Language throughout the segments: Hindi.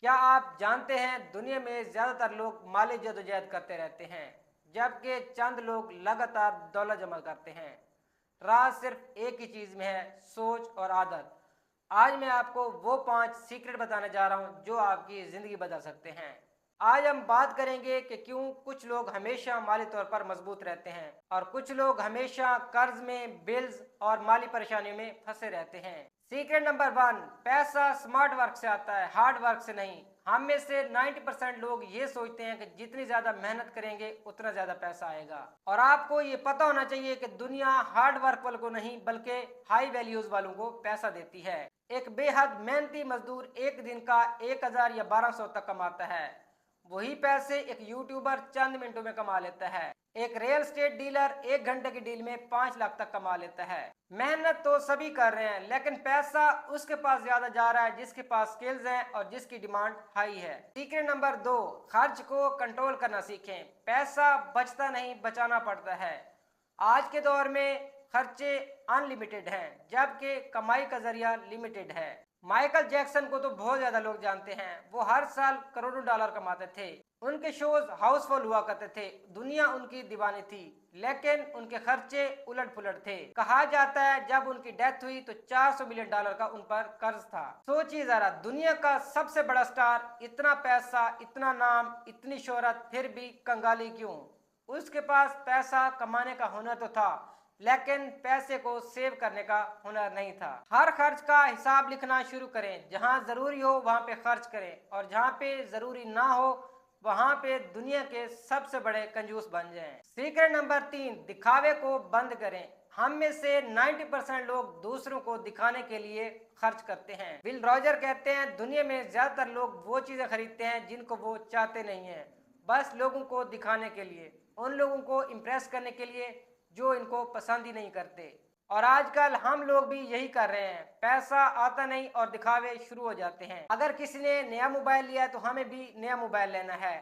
क्या आप जानते हैं दुनिया में ज़्यादातर लोग माली जदोजहद करते रहते हैं, जबकि चंद लोग लगातार दौलत जमा करते हैं। राज सिर्फ एक ही चीज़ में है, सोच और आदत। आज मैं आपको वो 5 सीक्रेट बताने जा रहा हूँ जो आपकी ज़िंदगी बदल सकते हैं। आज हम बात करेंगे कि क्यों कुछ लोग हमेशा माली तौर पर मजबूत रहते हैं और कुछ लोग हमेशा कर्ज में, बिल्स और माली परेशानियों में फंसे रहते हैं। सीक्रेट नंबर 1, पैसा स्मार्ट वर्क से आता है, हार्ड वर्क से नहीं। हम में से 90% लोग ये सोचते हैं कि जितनी ज्यादा मेहनत करेंगे उतना ज्यादा पैसा आएगा, और आपको ये पता होना चाहिए कि दुनिया हार्ड वर्क वालों को नहीं बल्कि हाई वैल्यूज वालों को पैसा देती है। एक बेहद मेहनती मजदूर एक दिन का 1000 या 1200 तक कमाता है। वही पैसे एक यूट्यूबर चंद मिनटों में कमा लेता है। एक रियल एस्टेट डीलर 1 घंटे की डील में 5 लाख तक कमा लेता है। मेहनत तो सभी कर रहे हैं, लेकिन पैसा उसके पास ज्यादा जा रहा है जिसके पास स्किल्स हैं और जिसकी डिमांड हाई है। सीक्रेट नंबर 2, खर्च को कंट्रोल करना सीखें। पैसा बचता नहीं, बचाना पड़ता है। आज के दौर में खर्चे अनलिमिटेड हैं, जबकि कमाई का जरिया लिमिटेड है। माइकल जैक्सन को तो बहुत ज्यादा लोग जानते हैं। वो हर साल करोड़ों डॉलर कमाते थे। उनके शोज हाउसफुल हुआ करते थे, दुनिया उनकी दीवानी थी। लेकिन उनके खर्चे उलट पुलट थे। कहा जाता है जब उनकी डेथ हुई तो 400 मिलियन डॉलर का उन पर कर्ज था। सोचिए जरा, दुनिया का सबसे बड़ा स्टार, इतना पैसा, इतना नाम, इतनी शोहरत, फिर भी कंगाली क्यों? उसके पास पैसा कमाने का हुनर तो था, लेकिन पैसे को सेव करने का हुनर नहीं था। हर खर्च का हिसाब लिखना शुरू करें। जहां जरूरी हो वहां पे खर्च करें, और जहां पे जरूरी ना हो वहां पे दुनिया के सबसे बड़े कंजूस बन जाएं। सीक्रेट नंबर 3, दिखावे को बंद करें। हम में से 90% लोग दूसरों को दिखाने के लिए खर्च करते हैं। बिल रॉजर कहते हैं दुनिया में ज्यादातर लोग वो चीजें खरीदते हैं जिनको वो चाहते नहीं है, बस लोगों को दिखाने के लिए, उन लोगों को इम्प्रेस करने के लिए जो इनको पसंद ही नहीं करते। और आजकल हम लोग भी यही कर रहे हैं। पैसा आता नहीं और दिखावे शुरू हो जाते हैं। अगर किसी ने नया मोबाइल लिया है तो हमें भी नया मोबाइल लेना है।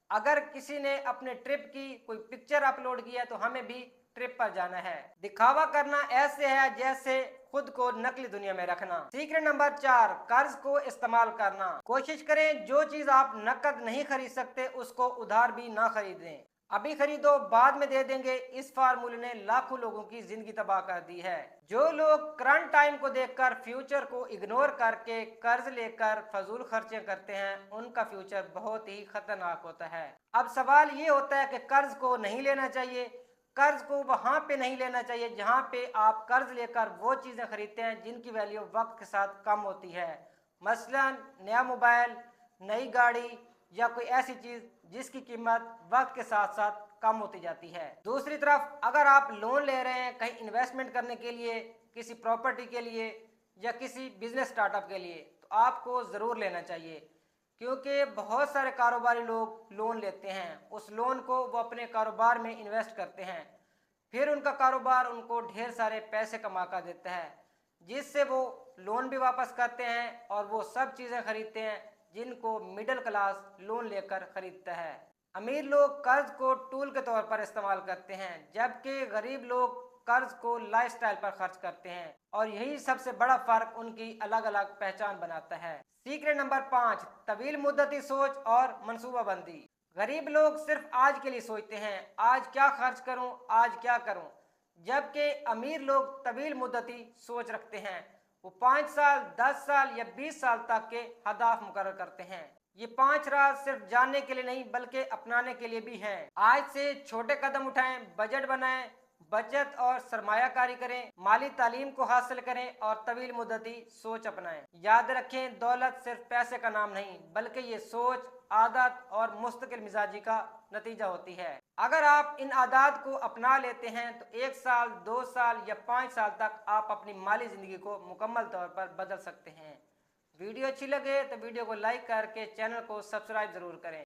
अगर किसी ने अपने ट्रिप की कोई पिक्चर अपलोड किया है तो हमें भी ट्रिप पर जाना है। दिखावा करना ऐसे है जैसे खुद को नकली दुनिया में रखना। सीक्रेट नंबर 4, कर्ज को इस्तेमाल करना। कोशिश करें जो चीज आप नकद नहीं खरीद सकते उसको उधार भी ना खरीदें। अभी खरीदो बाद में दे देंगे, इस फार्मूले ने लाखों लोगों की जिंदगी तबाह कर दी है। जो लोग करंट टाइम को देखकर फ्यूचर को इग्नोर करके कर्ज लेकर फजूल खर्चे करते हैं उनका फ्यूचर बहुत ही खतरनाक होता है। अब सवाल ये होता है कि कर्ज को नहीं लेना चाहिए। कर्ज को वहां पे नहीं लेना चाहिए जहां पे आप कर्ज लेकर वो चीजें खरीदते हैं जिनकी वैल्यू वक्त के साथ कम होती है। मसलन नया मोबाइल, नई गाड़ी, या कोई ऐसी चीज जिसकी कीमत वक्त के साथ साथ कम होती जाती है। दूसरी तरफ अगर आप लोन ले रहे हैं कहीं इन्वेस्टमेंट करने के लिए, किसी प्रॉपर्टी के लिए या किसी बिजनेस स्टार्टअप के लिए, तो आपको ज़रूर लेना चाहिए, क्योंकि बहुत सारे कारोबारी लोग लोन लेते हैं। उस लोन को वो अपने कारोबार में इन्वेस्ट करते हैं, फिर उनका कारोबार उनको ढेर सारे पैसे कमा कर देता है, जिससे वो लोन भी वापस करते हैं और वो सब चीज़ें खरीदते हैं जिनको मिडिल क्लास लोन लेकर खरीदता है। अमीर लोग कर्ज को टूल के तौर पर इस्तेमाल करते हैं, जबकि गरीब लोग कर्ज को लाइफस्टाइल पर खर्च करते हैं, और यही सबसे बड़ा फर्क उनकी अलग अलग पहचान बनाता है। सीक्रेट नंबर 5, तवील मुद्दती सोच और मनसूबाबंदी। गरीब लोग सिर्फ आज के लिए सोचते हैं, आज क्या खर्च करूं, आज क्या करूं, जबकि अमीर लोग तवील मुद्दती सोच रखते हैं। वो 5 साल, 10 साल या 20 साल तक के अहदाफ मुकर्रर करते हैं। ये 5 राज सिर्फ जानने के लिए नहीं बल्कि अपनाने के लिए भी हैं। आज से छोटे कदम उठाएं, बजट बनाएं, बचत और सरमायाकारी करें, माली तालीम को हासिल करें और तवील मुद्दती सोच अपनाएं। याद रखें, दौलत सिर्फ पैसे का नाम नहीं बल्कि ये सोच, आदत और मुस्तकिल मिजाजी का नतीजा होती है। अगर आप इन आदत को अपना लेते हैं तो 1 साल, 2 साल या 5 साल तक आप अपनी माली जिंदगी को मुकम्मल तौर पर बदल सकते हैं। वीडियो अच्छी लगे तो वीडियो को लाइक करके चैनल को सब्सक्राइब जरूर करें।